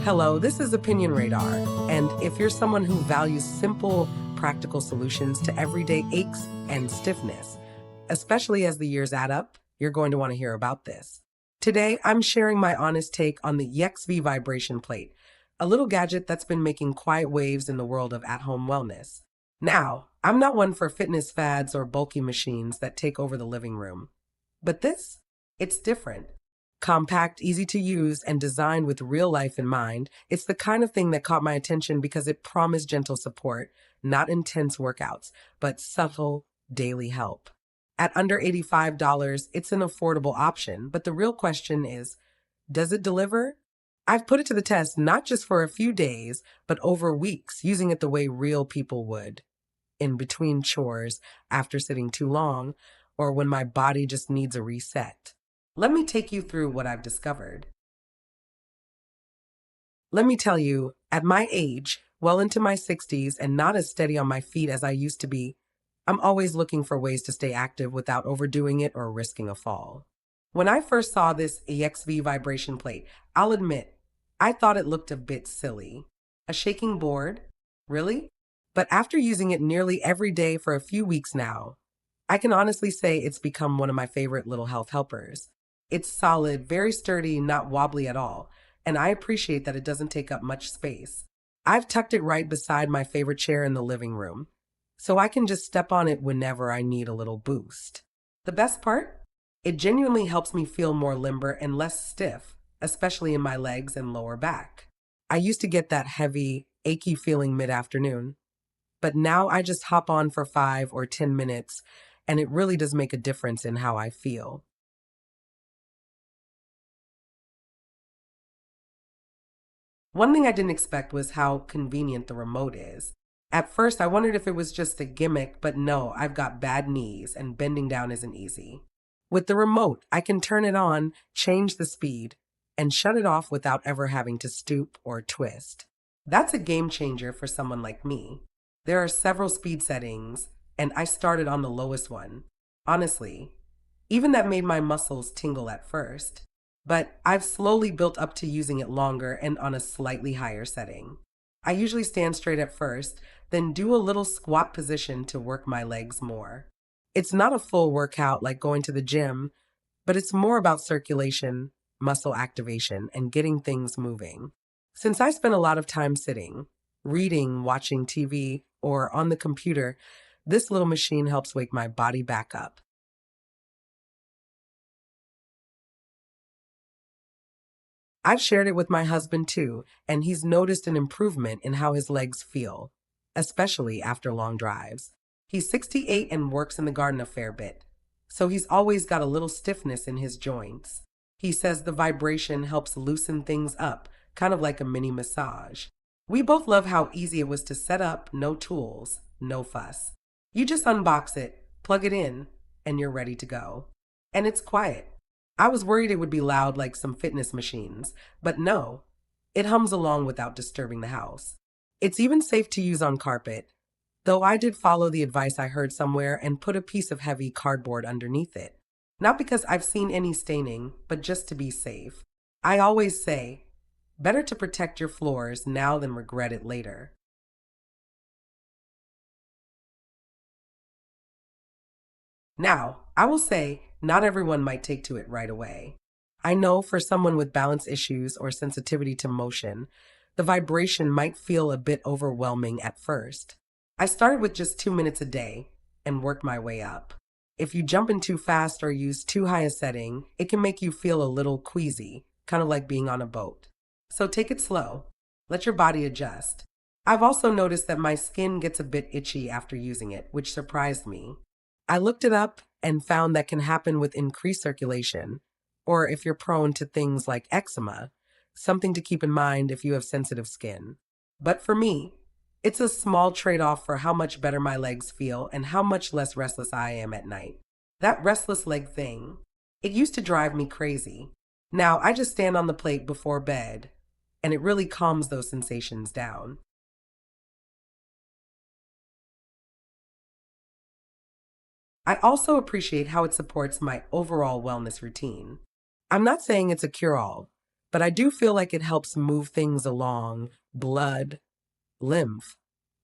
Hello, this is Opinion Radar, and if you're someone who values simple, practical solutions to everyday aches and stiffness, especially as the years add up, you're going to want to hear about this. Today, I'm sharing my honest take on the AXV Vibration Plate, a little gadget that's been making quiet waves in the world of at-home wellness. Now, I'm not one for fitness fads or bulky machines that take over the living room. But this? It's different. Compact, easy to use, and designed with real life in mind, it's the kind of thing that caught my attention because it promised gentle support, not intense workouts, but subtle, daily help. At under $85, it's an affordable option, but the real question is, does it deliver? I've put it to the test not just for a few days, but over weeks, using it the way real people would. In between chores, after sitting too long, or when my body just needs a reset. Let me take you through what I've discovered. Let me tell you, at my age, well into my 60s and not as steady on my feet as I used to be, I'm always looking for ways to stay active without overdoing it or risking a fall. When I first saw this AXV vibration plate, I'll admit, I thought it looked a bit silly. A shaking board? Really? But after using it nearly every day for a few weeks now, I can honestly say it's become one of my favorite little health helpers. It's solid, very sturdy, not wobbly at all, and I appreciate that it doesn't take up much space. I've tucked it right beside my favorite chair in the living room, so I can just step on it whenever I need a little boost. The best part? It genuinely helps me feel more limber and less stiff, especially in my legs and lower back. I used to get that heavy, achy feeling mid-afternoon, but now I just hop on for 5 or 10 minutes, and it really does make a difference in how I feel. One thing I didn't expect was how convenient the remote is. At first, I wondered if it was just a gimmick, but no, I've got bad knees and bending down isn't easy. With the remote, I can turn it on, change the speed, and shut it off without ever having to stoop or twist. That's a game changer for someone like me. There are several speed settings, and I started on the lowest one. Honestly, even that made my muscles tingle at first. But I've slowly built up to using it longer and on a slightly higher setting. I usually stand straight at first, then do a little squat position to work my legs more. It's not a full workout like going to the gym, but it's more about circulation, muscle activation, and getting things moving. Since I spend a lot of time sitting, reading, watching TV, or on the computer, this little machine helps wake my body back up. I've shared it with my husband too, and he's noticed an improvement in how his legs feel, especially after long drives. He's 68 and works in the garden a fair bit, so he's always got a little stiffness in his joints. He says the vibration helps loosen things up, kind of like a mini massage. We both love how easy it was to set up, no tools, no fuss. You just unbox it, plug it in, and you're ready to go. And it's quiet. I was worried it would be loud like some fitness machines, but no, it hums along without disturbing the house. It's even safe to use on carpet, though I did follow the advice I heard somewhere and put a piece of heavy cardboard underneath it. Not because I've seen any staining, but just to be safe. I always say, better to protect your floors now than regret it later. Now, I will say, not everyone might take to it right away. I know for someone with balance issues or sensitivity to motion, the vibration might feel a bit overwhelming at first. I started with just 2 minutes a day and worked my way up. If you jump in too fast or use too high a setting, it can make you feel a little queasy, kind of like being on a boat. So take it slow. Let your body adjust. I've also noticed that my skin gets a bit itchy after using it, which surprised me. I looked it up and found that can happen with increased circulation, or if you're prone to things like eczema, something to keep in mind if you have sensitive skin. But for me, it's a small trade-off for how much better my legs feel and how much less restless I am at night. That restless leg thing, it used to drive me crazy. Now I just stand on the plate before bed, and it really calms those sensations down. I also appreciate how it supports my overall wellness routine. I'm not saying it's a cure-all, but I do feel like it helps move things along, blood, lymph,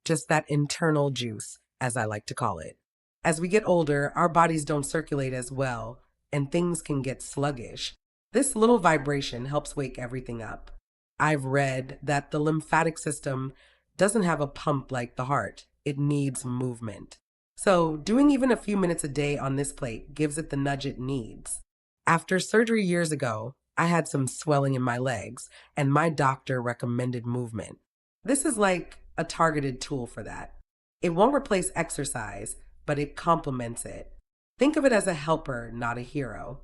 just that internal juice, as I like to call it. As we get older, our bodies don't circulate as well, and things can get sluggish. This little vibration helps wake everything up. I've read that the lymphatic system doesn't have a pump like the heart, it needs movement. So, doing even a few minutes a day on this plate gives it the nudge it needs. After surgery years ago, I had some swelling in my legs, and my doctor recommended movement. This is like a targeted tool for that. It won't replace exercise, but it complements it. Think of it as a helper, not a hero.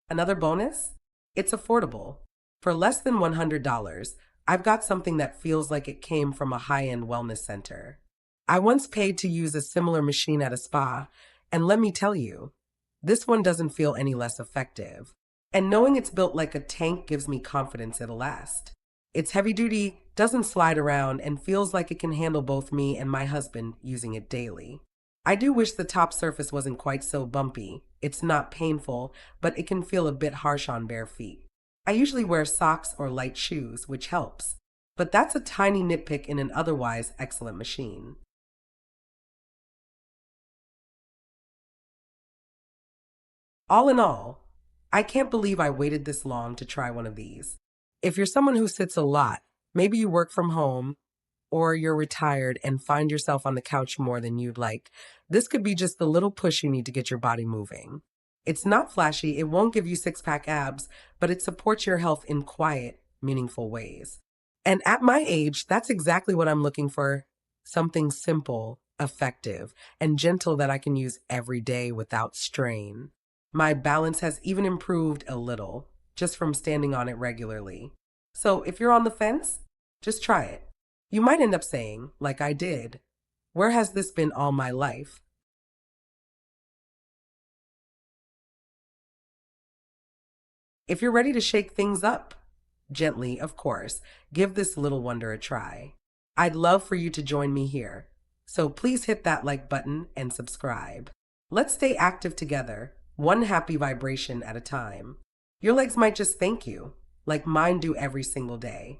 Another bonus? It's affordable. For less than $100, I've got something that feels like it came from a high end wellness center. I once paid to use a similar machine at a spa, and let me tell you, this one doesn't feel any less effective. And knowing it's built like a tank gives me confidence it'll last. It's heavy duty, doesn't slide around, and feels like it can handle both me and my husband using it daily. I do wish the top surface wasn't quite so bumpy. It's not painful, but it can feel a bit harsh on bare feet. I usually wear socks or light shoes, which helps. But that's a tiny nitpick in an otherwise excellent machine. All in all, I can't believe I waited this long to try one of these. If you're someone who sits a lot, maybe you work from home, or you're retired and find yourself on the couch more than you'd like, this could be just the little push you need to get your body moving. It's not flashy, it won't give you six pack abs, but it supports your health in quiet, meaningful ways. And at my age, that's exactly what I'm looking for, something simple, effective, and gentle that I can use every day without strain. My balance has even improved a little just from standing on it regularly. So if you're on the fence, just try it. You might end up saying, like I did, where has this been all my life? If you're ready to shake things up, gently, of course, give this little wonder a try. I'd love for you to join me here. So please hit that like button and subscribe. Let's stay active together, one happy vibration at a time. Your legs might just thank you, like mine do every single day.